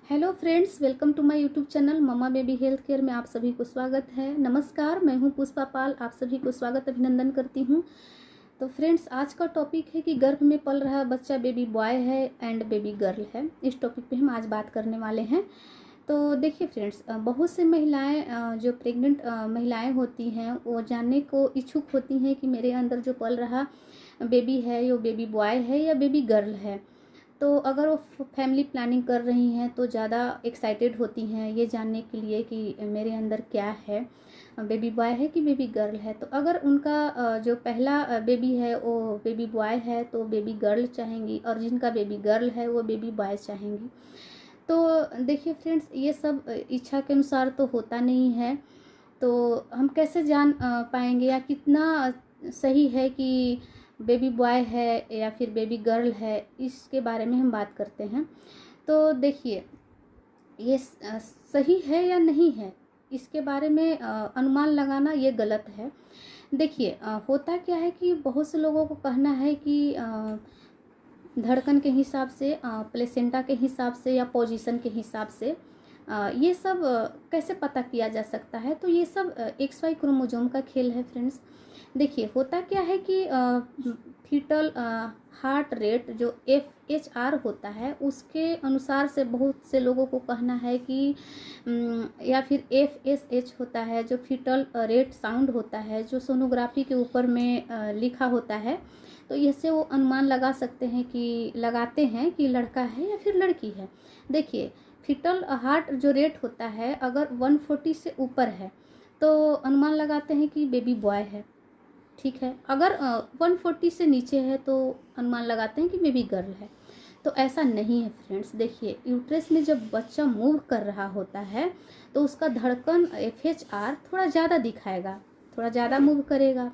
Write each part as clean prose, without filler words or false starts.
Hello friends, welcome to my YouTube channel mama baby health care में आप सभी को स्वागत है। नमस्कार, मैं हूं पुष्पा पाल, आप सभी को स्वागत अभिनंदन करती हूं। तो फ्रेंड्स, आज का टॉपिक है कि गर्भ में पल रहा बच्चा बेबी बॉय है एंड बेबी गर्ल है। इस टॉपिक पे हम आज बात करने वाले हैं। तो देखिए फ्रेंड्स, बहुत से महिलाएं जो प्रेग्नेंट महिलाएं होती हैं वो जानने को इच्छुक होती हैं कि मेरे अंदर जो पल रहा बेबी है वो बेबी बॉय है या बेबी गर्ल है। तो अगर वो फैमिली प्लानिंग कर रही हैं तो ज़्यादा एक्साइटेड होती हैं ये जानने के लिए कि मेरे अंदर क्या है, बेबी बॉय है कि बेबी गर्ल है। तो अगर उनका जो पहला बेबी है वो बेबी बॉय है तो बेबी गर्ल चाहेंगी, और जिनका बेबी गर्ल है वो बेबी बॉय चाहेंगी। तो देखिए फ्रेंड्स, ये सब इच्छा के अनुसार तो होता नहीं है। तो हम कैसे जान पाएंगे या कितना सही है कि बेबी बॉय है या फिर बेबी गर्ल है, इसके बारे में हम बात करते हैं। तो देखिए, ये सही है या नहीं है, इसके बारे में अनुमान लगाना ये गलत है। देखिए, होता क्या है कि बहुत से लोगों को कहना है कि धड़कन के हिसाब से, प्लेसेंटा के हिसाब से या पोजीशन के हिसाब से ये सब कैसे पता किया जा सकता है। तो ये सब XY क्रोमोसोम का खेल है फ्रेंड्स। देखिए, होता क्या है कि फीटल हार्ट रेट जो FHR होता है उसके अनुसार से बहुत से लोगों को कहना है कि या फिर FSH होता है जो फीटल रेट साउंड होता है, जो सोनोग्राफी के ऊपर में लिखा होता है। तो इससे वो अनुमान लगाते हैं कि लड़का है या फिर लड़की है। देखिए, फीटल हार्ट जो रेट होता है अगर 140 से ऊपर है तो अनुमान लगाते हैं कि बेबी बॉय है, ठीक है। अगर 140 से नीचे है तो अनुमान लगाते हैं कि बेबी गर्ल है। तो ऐसा नहीं है फ्रेंड्स। देखिए, यूट्रस में जब बच्चा मूव कर रहा होता है तो उसका धड़कन FHR थोड़ा ज़्यादा दिखाएगा, थोड़ा ज़्यादा मूव करेगा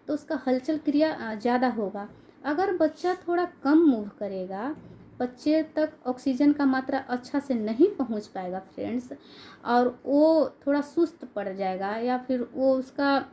तो उसका हलचल क्रिया ज़्यादा होगा। अगर बच्चा थोड़ा कम मूव करेगा, बच्चे तक ऑक्सीजन का मात्रा अच्छा से नहीं पहुंच पाएगा फ्रेंड्स, और वो थोड़ा सुस्त पड़ जाएगा या फिर वो उसका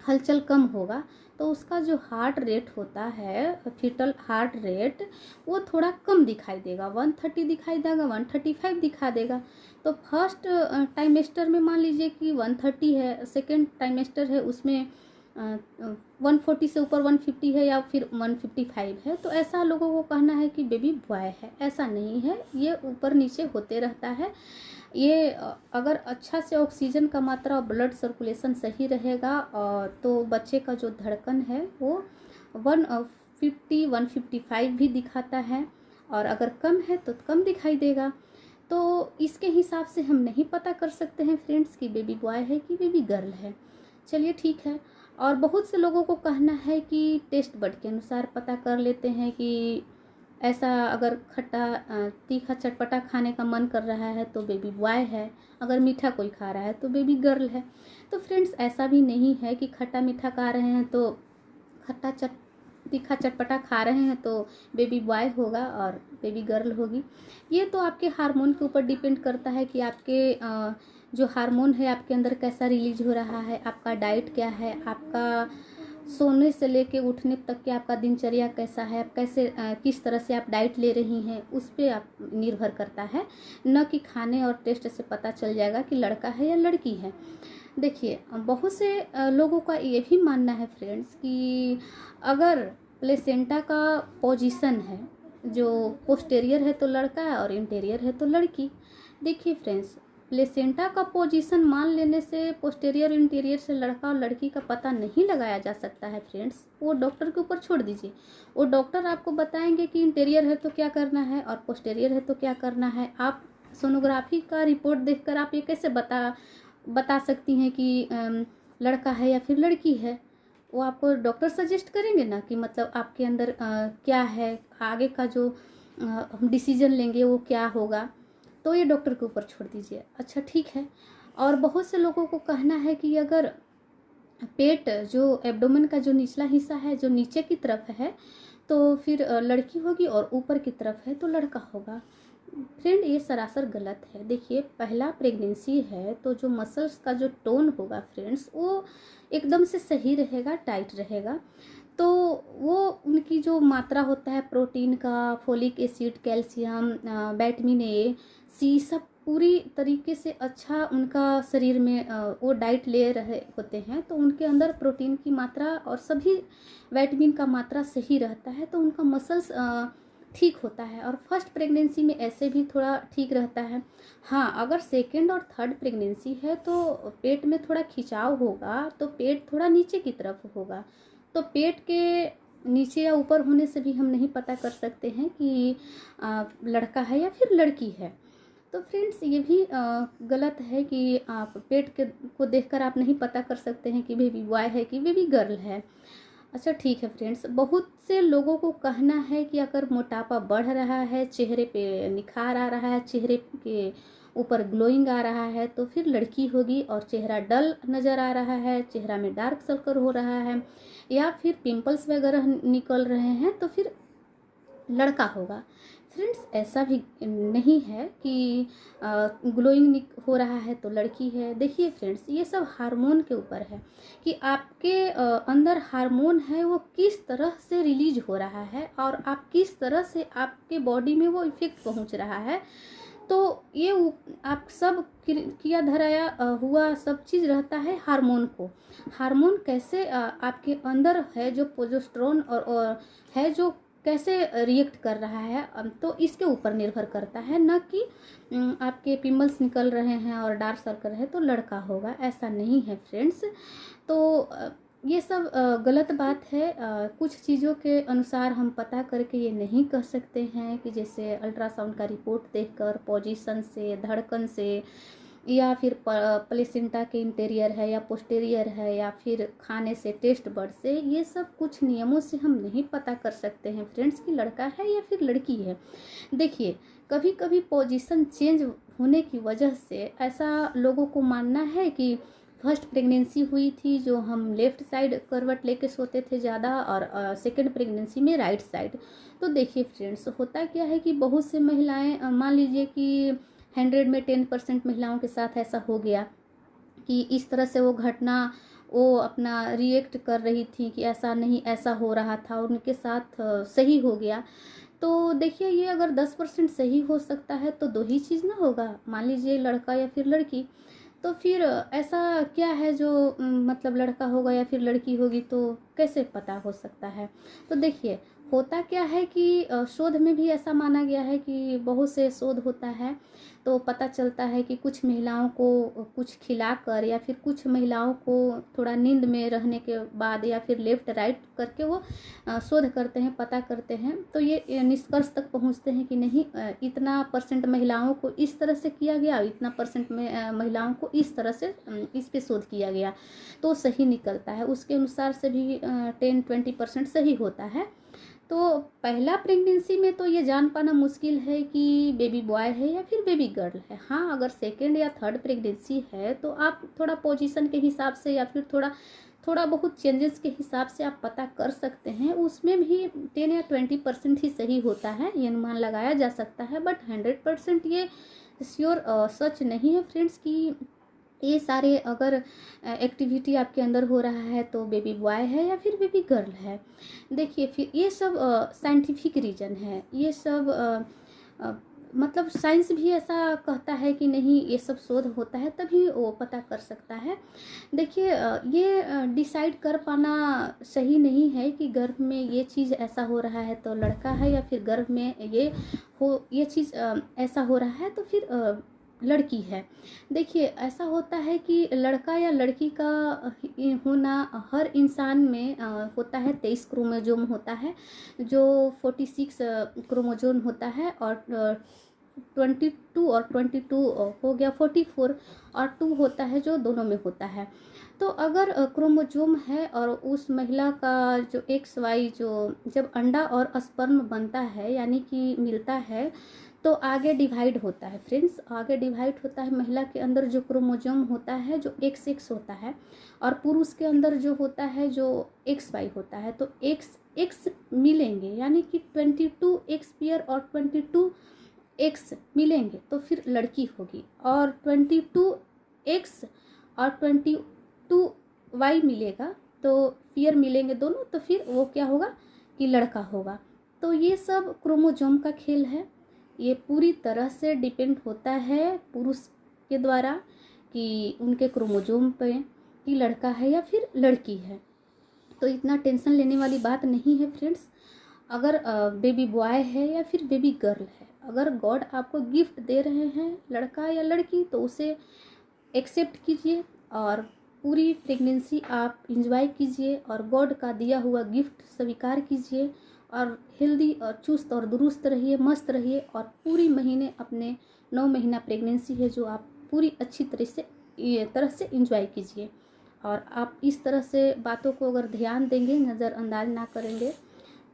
हलचल कम होगा, तो उसका जो हार्ट रेट होता है, फीटल हार्ट रेट, वो थोड़ा कम दिखाई देगा, 130 दिखाई देगा, 135 दिखा देगा। तो फर्स्ट टाइमेस्टर में मान लीजिए कि 130 है, सेकेंड टाइमेस्टर है उसमें 140 से ऊपर 150 है या फिर 155 है, तो ऐसा लोगों को कहना है कि बेबी बॉय है। ऐसा नहीं है, ये ऊपर नीचे होते रहता है। ये अगर अच्छा से ऑक्सीजन का मात्रा और ब्लड सर्कुलेशन सही रहेगा तो बच्चे का जो धड़कन है वो 150 155 भी दिखाता है, और अगर कम है तो कम दिखाई देगा। तो इसके हिसाब से हम नहीं पता कर सकते हैं फ्रेंड्स कि बेबी बॉय है कि बेबी गर्ल है। चलिए ठीक है। और बहुत से लोगों को कहना है कि टेस्ट बड के अनुसार पता कर लेते हैं कि ऐसा अगर खट्टा तीखा चटपटा खाने का मन कर रहा है तो बेबी बॉय है, अगर मीठा कोई खा रहा है तो बेबी गर्ल है। तो फ्रेंड्स, ऐसा भी नहीं है कि खट्टा मीठा खा रहे हैं तो तीखा चटपटा खा रहे हैं तो बेबी बॉय होगा और बेबी गर्ल होगी। ये तो आपके हार्मोन के ऊपर डिपेंड करता है कि आपके जो हार्मोन है आपके अंदर कैसा रिलीज हो रहा है, आपका डाइट क्या है, आपका सोने से लेके उठने तक के आपका दिनचर्या कैसा है, आप कैसे किस तरह से आप डाइट ले रही हैं, उस पर आप निर्भर करता है, न कि खाने और टेस्ट से पता चल जाएगा कि लड़का है या लड़की है। देखिए, बहुत से लोगों का ये भी मानना है फ्रेंड्स कि अगर प्लेसेंटा का पोजीशन है जो पोस्टेरियर है तो लड़का है और इंटीरियर है तो लड़की। देखिए फ्रेंड्स, प्लेसेंटा का पोजीशन मान लेने से पोस्टेरियर इंटीरियर से लड़का और लड़की का पता नहीं लगाया जा सकता है फ्रेंड्स। वो डॉक्टर के ऊपर छोड़ दीजिए, वो डॉक्टर आपको बताएंगे कि इंटीरियर है तो क्या करना है और पोस्टेरियर है तो क्या करना है। आप सोनोग्राफी का रिपोर्ट देखकर आप ये कैसे बता सकती हैं कि लड़का है या फिर लड़की है। वो आपको डॉक्टर सजेस्ट करेंगे ना कि मतलब आपके अंदर क्या है, आगे का जो हम डिसीजन लेंगे वो क्या होगा। तो ये डॉक्टर के ऊपर छोड़ दीजिए। अच्छा ठीक है। और बहुत से लोगों को कहना है कि अगर पेट जो एब्डोमेन का जो निचला हिस्सा है जो नीचे की तरफ है तो फिर लड़की होगी, और ऊपर की तरफ है तो लड़का होगा। फ्रेंड, ये सरासर गलत है। देखिए, पहला प्रेगनेंसी है तो जो मसल्स का जो टोन होगा फ्रेंड्स वो एकदम से सही रहेगा, टाइट रहेगा। तो वो उनकी जो मात्रा होता है प्रोटीन का, folic acid, calcium, vitamin A, C, सब पूरी तरीके से अच्छा उनका शरीर में वो डाइट ले रहे होते हैं, तो उनके अंदर प्रोटीन की मात्रा और सभी विटामिन का मात्रा सही रहता है, तो उनका मसल्स ठीक होता है। और फर्स्ट प्रेगनेंसी में ऐसे भी थोड़ा ठीक रहता है। हाँ, अगर सेकेंड और थर्ड प्रेगनेंसी है तो पेट में थोड़ा खिंचाव होगा, तो पेट थोड़ा नीचे की तरफ होगा। तो पेट के नीचे या ऊपर होने से भी हम नहीं पता कर सकते हैं कि लड़का है या फिर लड़की है। तो फ्रेंड्स, ये भी गलत है कि आप पेट के को देखकर आप नहीं पता कर सकते हैं कि बेबी बॉय है कि बेबी गर्ल है। अच्छा ठीक है फ्रेंड्स, बहुत से लोगों को कहना है कि अगर मोटापा बढ़ रहा है, चेहरे पे निखार आ रहा है, चेहरे के ऊपर ग्लोइंग आ रहा है, तो फिर लड़की होगी। और चेहरा डल नज़र आ रहा है, चेहरा में डार्क सर्कल हो रहा है, या फिर पिंपल्स वगैरह निकल रहे हैं, तो फिर लड़का होगा। फ्रेंड्स, ऐसा भी नहीं है कि ग्लोइंग हो रहा है तो लड़की है। देखिए फ्रेंड्स, ये सब हार्मोन के ऊपर है कि आपके अंदर हार्मोन है वो किस तरह से रिलीज हो रहा है और आप किस तरह से आपके बॉडी में वो इफेक्ट पहुंच रहा है। तो ये आप सब किया धराया हुआ सब चीज़ रहता है हार्मोन को। हार्मोन कैसे आपके अंदर है, जो प्रोजेस्टेरोन और है जो कैसे रिएक्ट कर रहा है, तो इसके ऊपर निर्भर करता है, न कि आपके पिंपल्स निकल रहे हैं और डार्क सर्कल है तो लड़का होगा, ऐसा नहीं है फ्रेंड्स। तो ये सब गलत बात है। कुछ चीज़ों के अनुसार हम पता करके ये नहीं कह सकते हैं कि जैसे अल्ट्रासाउंड का रिपोर्ट देखकर, पोजीशन से, धड़कन से, या फिर प्लेसेंटा के इंटीरियर है या पोस्टीरियर है, या फिर खाने से, टेस्ट बड से, ये सब कुछ नियमों से हम नहीं पता कर सकते हैं फ्रेंड्स कि लड़का है या फिर लड़की है। देखिए, कभी कभी पोजीशन चेंज होने की वजह से ऐसा लोगों को मानना है कि फर्स्ट प्रेगनेंसी हुई थी जो हम लेफ़्ट साइड करवट लेके सोते थे ज़्यादा, और सेकंड प्रेगनेंसी में राइट साइड। तो देखिए फ्रेंड्स, होता क्या है कि बहुत से महिलाएं, मान लीजिए कि 100 में 10% महिलाओं के साथ ऐसा हो गया कि इस तरह से वो घटना वो अपना रिएक्ट कर रही थी कि ऐसा नहीं, ऐसा हो रहा था, उनके साथ सही हो गया। तो देखिए, ये अगर 10% सही हो सकता है तो दो ही चीज़ ना होगा, मान लीजिए लड़का या फिर लड़की। तो फिर ऐसा क्या है जो मतलब लड़का होगा या फिर लड़की होगी, तो कैसे पता हो सकता है। तो देखिए, होता क्या है कि शोध में भी ऐसा माना गया है कि बहुत से शोध होता है तो पता चलता है कि कुछ महिलाओं को कुछ खिलाकर, या फिर कुछ महिलाओं को थोड़ा नींद में रहने के बाद, या फिर लेफ्ट राइट करके वो शोध करते हैं, पता करते हैं, तो ये निष्कर्ष तक पहुंचते हैं कि नहीं, इतना परसेंट महिलाओं को इस तरह से किया गया, इतना परसेंट में महिलाओं को इस तरह से इस पे शोध किया गया, तो सही निकलता है। उसके अनुसार से भी 10-20% सही होता है। तो पहला प्रेगनेंसी में तो ये जान पाना मुश्किल है कि बेबी बॉय है या फिर बेबी गर्ल है। हाँ, अगर सेकेंड या थर्ड प्रेगनेंसी है तो आप थोड़ा पोजीशन के हिसाब से, या फिर थोड़ा थोड़ा बहुत चेंजेस के हिसाब से आप पता कर सकते हैं। उसमें भी 10 या 20% ही सही होता है, ये अनुमान लगाया जा सकता है। बट 100% ये श्योर सच नहीं है फ्रेंड्स कि ये सारे अगर एक्टिविटी आपके अंदर हो रहा है तो बेबी बॉय है या फिर बेबी गर्ल है। देखिए, फिर ये सब साइंटिफिक रीज़न है, ये सब मतलब साइंस भी ऐसा कहता है कि नहीं, ये सब शोध होता है तभी वो पता कर सकता है। देखिए, ये डिसाइड कर पाना सही नहीं है कि गर्भ में ये चीज़ ऐसा हो रहा है तो लड़का है, या फिर गर्भ में ये चीज़ ऐसा हो रहा है तो फिर लड़की है। देखिए, ऐसा होता है कि लड़का या लड़की का होना हर इंसान में होता है। 23 क्रोमोजोम होता है, जो 46 क्रोमोजोम होता है, और 22 और 22 हो गया 44, और 2 होता है जो दोनों में होता है। तो अगर क्रोमोजोम है और उस महिला का जो XY, जो जब अंडा और स्पर्म बनता है यानी कि मिलता है, तो आगे डिवाइड होता है फ्रेंड्स, आगे डिवाइड होता है। महिला के अंदर जो क्रोमोजोम होता है जो XX होता है, और पुरुष के अंदर जो होता है जो XY होता है। तो X मिलेंगे यानी कि 22X पेयर और 22X मिलेंगे तो फिर लड़की होगी, और 22X और 22Y मिलेगा तो पेयर मिलेंगे दोनों, तो फिर वो क्या होगा कि लड़का होगा। तो ये सब क्रोमोजोम का खेल है। ये पूरी तरह से डिपेंड होता है पुरुष के द्वारा कि उनके क्रोमोजोम पे कि लड़का है या फिर लड़की है। तो इतना टेंशन लेने वाली बात नहीं है फ्रेंड्स। अगर बेबी बॉय है या फिर बेबी गर्ल है, अगर गॉड आपको गिफ्ट दे रहे हैं लड़का या लड़की, तो उसे एक्सेप्ट कीजिए और पूरी प्रेगनेंसी आप इंजॉय कीजिए और गॉड का दिया हुआ गिफ्ट स्वीकार कीजिए और हेल्दी और चुस्त और दुरुस्त रहिए, मस्त रहिए और पूरी महीने अपने 9 महीना प्रेगनेंसी है जो आप पूरी अच्छी तरह से इंजॉय कीजिए। और आप इस तरह से बातों को अगर ध्यान देंगे, नज़रअंदाज ना करेंगे,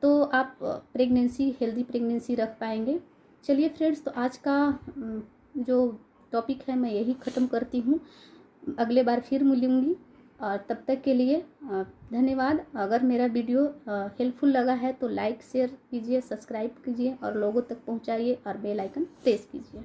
तो आप प्रेगनेंसी हेल्दी प्रेगनेंसी रख पाएंगे। चलिए फ्रेंड्स, तो आज का जो टॉपिक है मैं यही ख़त्म करती हूँ। अगले बार फिर मिलूँगी और तब तक के लिए धन्यवाद। अगर मेरा वीडियो हेल्पफुल लगा है तो लाइक शेयर कीजिए, सब्सक्राइब कीजिए और लोगों तक पहुँचाइए और बेल आइकन प्रेस कीजिए।